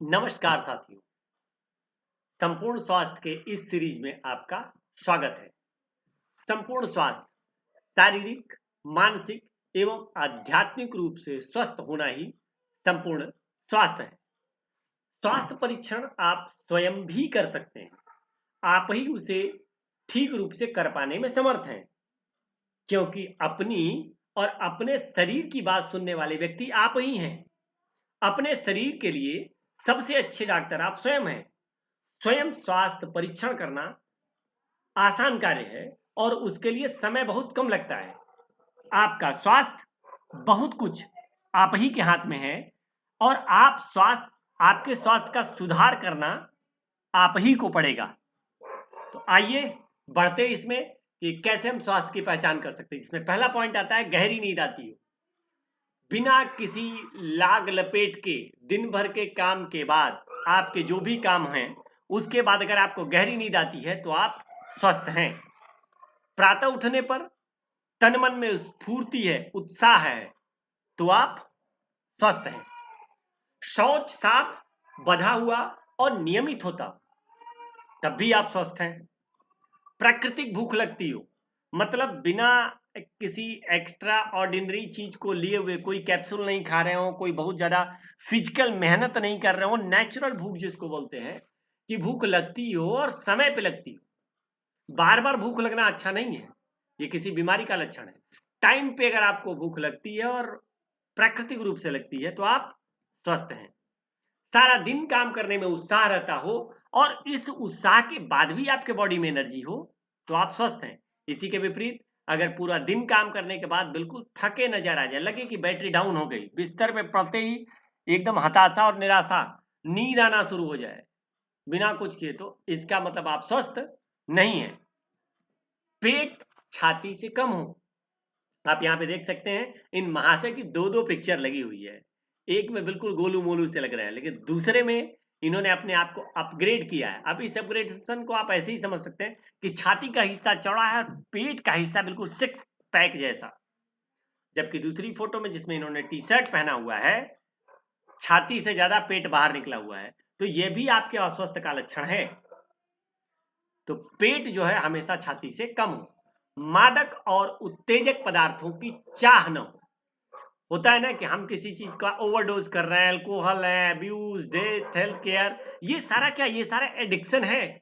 नमस्कार साथियों, संपूर्ण स्वास्थ्य के इस सीरीज में आपका स्वागत है। संपूर्ण स्वास्थ्य शारीरिक, मानसिक एवं आध्यात्मिक रूप से स्वस्थ होना ही संपूर्ण स्वास्थ्य है। स्वास्थ्य परीक्षण आप स्वयं भी कर सकते हैं। आप ही उसे ठीक रूप से कर पाने में समर्थ हैं, क्योंकि अपनी और अपने शरीर की बात सुनने वाले व्यक्ति आप ही हैं। अपने शरीर के लिए सबसे अच्छे डॉक्टर आप स्वयं हैं। स्वयं स्वास्थ्य परीक्षण करना आसान कार्य है और उसके लिए समय बहुत कम लगता है। आपका स्वास्थ्य बहुत कुछ आप ही के हाथ में है और आपके स्वास्थ्य का सुधार करना आप ही को पड़ेगा। तो आइए बढ़ते इसमें कि कैसे हम स्वास्थ्य की पहचान कर सकते हैं। जिसमें पहला पॉइंट आता है गहरी नींद आती हो। बिना किसी लाग लपेट के दिन भर के काम के बाद आपके जो भी काम हैं उसके बाद अगर आपको गहरी नींद आती है तो आप स्वस्थ हैं। प्रातः उठने पर तन मन में स्फूर्ति है, उत्साह है, तो आप स्वस्थ हैं। शौच साफ, बंधा हुआ और नियमित होता, तब भी आप स्वस्थ हैं। प्राकृतिक भूख लगती हो, मतलब बिना किसी एक्स्ट्रा ऑर्डिनरी चीज को लिए हुए, कोई कैप्सूल नहीं खा रहे हो, कोई बहुत ज्यादा फिजिकल मेहनत नहीं कर रहे हो, नेचुरल भूख जिसको बोलते हैं कि भूख लगती हो और समय पे लगती हो। बार बार भूख लगना अच्छा नहीं है, ये किसी बीमारी का लक्षण है। टाइम पे अगर आपको भूख लगती है और प्राकृतिक रूप से लगती है तो आप स्वस्थ हैं। सारा दिन काम करने में उत्साह रहता हो और इस उत्साह के बाद भी आपके बॉडी में एनर्जी हो तो आप स्वस्थ हैं। इसी के विपरीत अगर पूरा दिन काम करने के बाद बिल्कुल थके नजर आ जाए, लगे कि बैटरी डाउन हो गई, बिस्तर पे पड़ते ही एकदम हताशा और निराशा, नींद आना शुरू हो जाए बिना कुछ किए, तो इसका मतलब आप स्वस्थ नहीं है। पेट छाती से कम हो, आप यहाँ पे देख सकते हैं इन महाशय की दो दो पिक्चर लगी हुई है। एक में बिल्कुल गोलू मोलू से लग रहे हैं, लेकिन दूसरे में इन्होंने अपने आप को अपग्रेड किया है। अब इस अपग्रेडेशन को आप ऐसे ही समझ सकते हैं कि छाती का हिस्सा चौड़ा है और पेट का हिस्सा बिल्कुल सिक्स पैक जैसा। जबकि दूसरी फोटो में जिसमें इन्होंने टी शर्ट पहना हुआ है, छाती से ज्यादा पेट बाहर निकला हुआ है, तो यह भी आपके अस्वस्थ का लक्षण है। तो पेट जो है हमेशा छाती से कम हो। मादक और उत्तेजक पदार्थों की चाह न हो। होता है ना कि हम किसी चीज का ओवरडोज कर रहे हैं, अल्कोहल है, अब्यूज, डेथ, हेल्थ केयर, ये सारा क्या, ये सारा एडिक्शन है।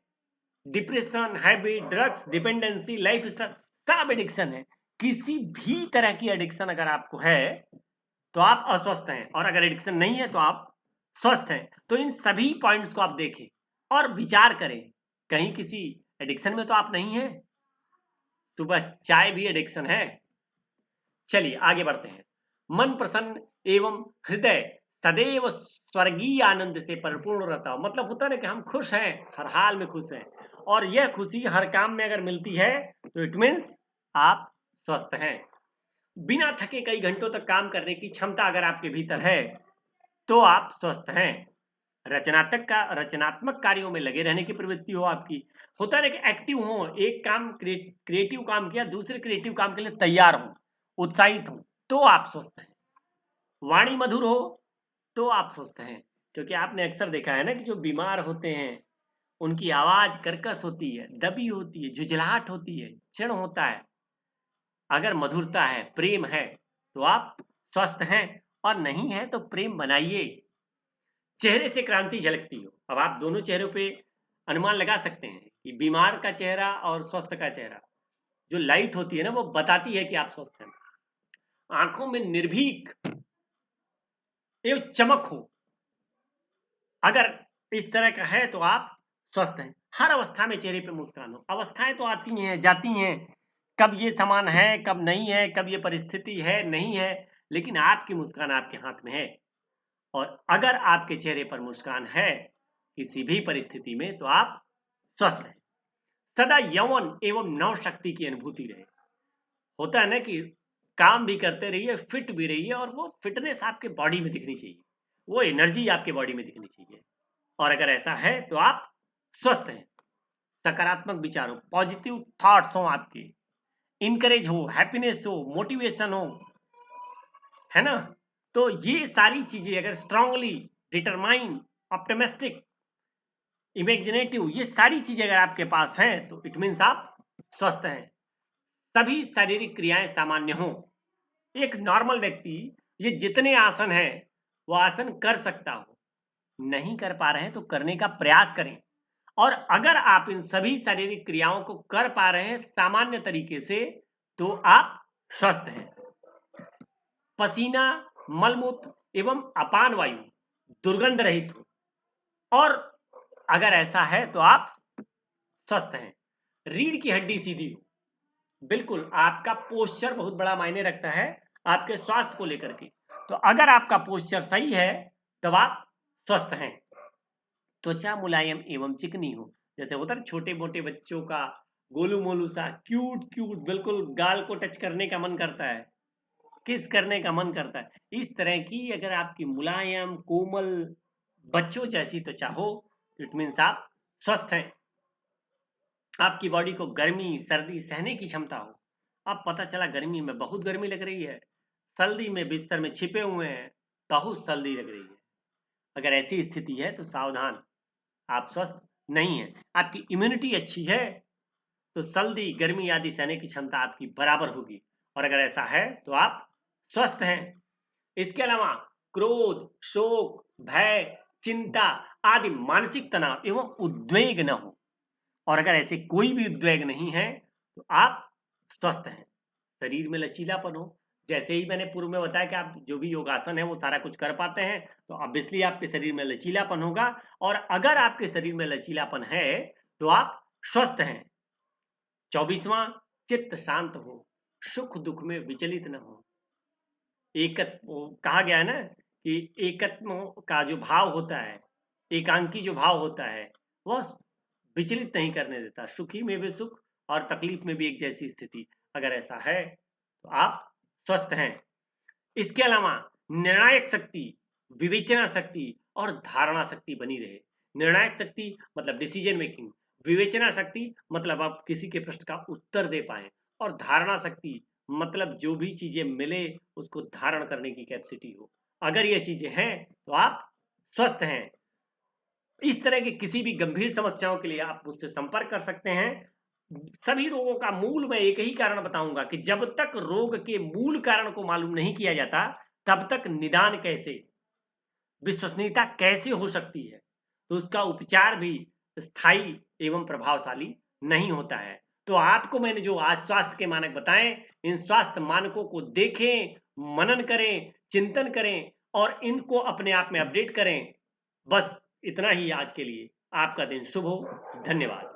Depression, habit, drugs dependency, life style, सब एडिक्शन है। किसी भी तरह की एडिक्शन अगर आपको है तो आप अस्वस्थ हैं, और अगर एडिक्शन नहीं है तो आप स्वस्थ हैं। तो इन सभी पॉइंट्स को आप देखें और विचार करें, कहीं किसी एडिक्शन में तो आप नहीं हैं। सुबह चाय भी एडिक्शन है। चलिए आगे बढ़ते हैं। मन प्रसन्न एवं हृदय सदैव स्वर्गीय आनंद से परिपूर्ण रहता हो, मतलब होता है ना कि हम खुश हैं, हर हाल में खुश हैं, और यह खुशी हर काम में अगर मिलती है तो इट मीन्स आप स्वस्थ हैं। बिना थके कई घंटों तक काम करने की क्षमता अगर आपके भीतर है तो आप स्वस्थ हैं। रचनात्मक कार्यों में लगे रहने की प्रवृत्ति हो आपकी, होता है ना कि एक्टिव हो, एक काम क्रिएटिव काम किया, दूसरे क्रिएटिव काम के लिए तैयार हो, उत्साहित हो, तो आप स्वस्थ हैं। वाणी मधुर हो तो आप स्वस्थ हैं, क्योंकि आपने अक्सर देखा है ना कि जो बीमार होते हैं उनकी आवाज कर्कश होती है, दबी होती है, झुंझलाहट होती है, क्षण होता है। अगर मधुरता है, प्रेम है, तो आप स्वस्थ हैं, और नहीं है तो प्रेम बनाइए। चेहरे से क्रांति झलकती हो, अब आप दोनों चेहरों पे अनुमान लगा सकते हैं कि बीमार का चेहरा और स्वस्थ का चेहरा, जो लाइट होती है ना वो बताती है कि आप स्वस्थ हैं। आंखों में निर्भीक एवं चमक हो, अगर इस तरह का है तो आप स्वस्थ हैं। हर अवस्था में चेहरे पे मुस्कान हो। अवस्थाएं तो आती हैं जाती हैं, कब ये समान है कब नहीं है, कब ये परिस्थिति है नहीं है, लेकिन आपकी मुस्कान आपके हाथ में है। और अगर आपके चेहरे पर मुस्कान है किसी भी परिस्थिति में तो आप स्वस्थ हैं। सदा यौवन एवं नव शक्ति की अनुभूति रहे। होता है ना कि काम भी करते रहिए, फिट भी रहिए, और वो फिटनेस आपके बॉडी में दिखनी चाहिए, वो एनर्जी आपके बॉडी में दिखनी चाहिए। और अगर ऐसा है तो आप स्वस्थ हैं। सकारात्मक विचार हो, पॉजिटिव थॉट्स हो आपके, इनकरेज हो, हैप्पीनेस हो, मोटिवेशन हो, है ना। तो ये सारी चीजें अगर स्ट्रांगली डिटरमाइन ऑप्टिमिस्टिक, इमेजिनेटिव, ये सारी चीजें अगर आपके पास हैं तो इट मीन्स आप स्वस्थ हैं। सभी शारीरिक क्रियाएं सामान्य हों। एक नॉर्मल व्यक्ति ये जितने आसन है वो आसन कर सकता हो, नहीं कर पा रहे हैं तो करने का प्रयास करें। और अगर आप इन सभी शारीरिक क्रियाओं को कर पा रहे हैं सामान्य तरीके से तो आप स्वस्थ हैं। पसीना, मलमूत्र एवं अपान वायु दुर्गंध रहित हो और अगर ऐसा है तो आप स्वस्थ हैं। रीढ़ की हड्डी सीधी हो, बिल्कुल आपका पोस्चर बहुत बड़ा मायने रखता है आपके स्वास्थ्य को लेकर के। तो अगर आपका पोस्चर सही है तब आप स्वस्थ हैं। त्वचा मुलायम एवं चिकनी हो, जैसे होता है छोटे मोटे बच्चों का गोलू मोलू सा क्यूट क्यूट, बिल्कुल गाल को टच करने का मन करता है, किस करने का मन करता है, इस तरह की अगर आपकी मुलायम कोमल बच्चों जैसी त्वचा हो इट मीन्स आप स्वस्थ हैं। आपकी बॉडी को गर्मी सर्दी सहने की क्षमता हो। अब पता चला गर्मी में बहुत गर्मी लग रही है, सर्दी में बिस्तर में छिपे हुए हैं, बहुत सर्दी लग रही है, अगर ऐसी स्थिति है तो सावधान, आप स्वस्थ नहीं है। आपकी इम्यूनिटी अच्छी है तो सर्दी गर्मी आदि सहने की क्षमता आपकी बराबर होगी, और अगर ऐसा है तो आप स्वस्थ हैं। इसके अलावा क्रोध, शोक, भय, चिंता आदि मानसिक तनाव एवं उद्वेग न हो, और अगर ऐसे कोई भी उद्वेग नहीं है तो आप स्वस्थ हैं। शरीर में लचीलापन हो, जैसे ही मैंने पूर्व में बताया कि आप जो भी योगासन है वो सारा कुछ कर पाते हैं तो ऑब्वियसली आपके शरीर में लचीलापन होगा, और अगर आपके शरीर में लचीलापन है तो आप स्वस्थ हैं। 24वां, चित्त शांत हो, सुख दुख में विचलित न हो। कहा गया है ना कि एकत्व का जो भाव होता है, एकांकी जो भाव होता है वह विचलित नहीं करने देता, सुखी में भी सुख और तकलीफ में भी एक जैसी स्थिति। अगर ऐसा है तो आप स्वस्थ हैं। इसके अलावा निर्णायक शक्ति, विवेचना शक्ति और धारणा शक्ति बनी रहे। निर्णायक शक्ति मतलब डिसीजन मेकिंग, विवेचना शक्ति मतलब आप किसी के प्रश्न का उत्तर दे पाए, और धारणा शक्ति मतलब जो भी चीजें मिले उसको धारण करने की कैपेसिटी हो। अगर ये चीजें हैं तो आप स्वस्थ हैं। इस तरह की किसी भी गंभीर समस्याओं के लिए आप मुझसे संपर्क कर सकते हैं। सभी रोगों का मूल मैं एक ही कारण बताऊंगा कि जब तक रोग के मूल कारण को मालूम नहीं किया जाता तब तक निदान कैसे, विश्वसनीयता कैसे हो सकती है, तो उसका उपचार भी स्थायी एवं प्रभावशाली नहीं होता है। तो आपको मैंने जो आज स्वास्थ्य के मानक बताए, इन स्वास्थ्य मानकों को देखें, मनन करें, चिंतन करें और इनको अपने आप में अपडेट करें। बस इतना ही आज के लिए। आपका दिन शुभ हो। धन्यवाद।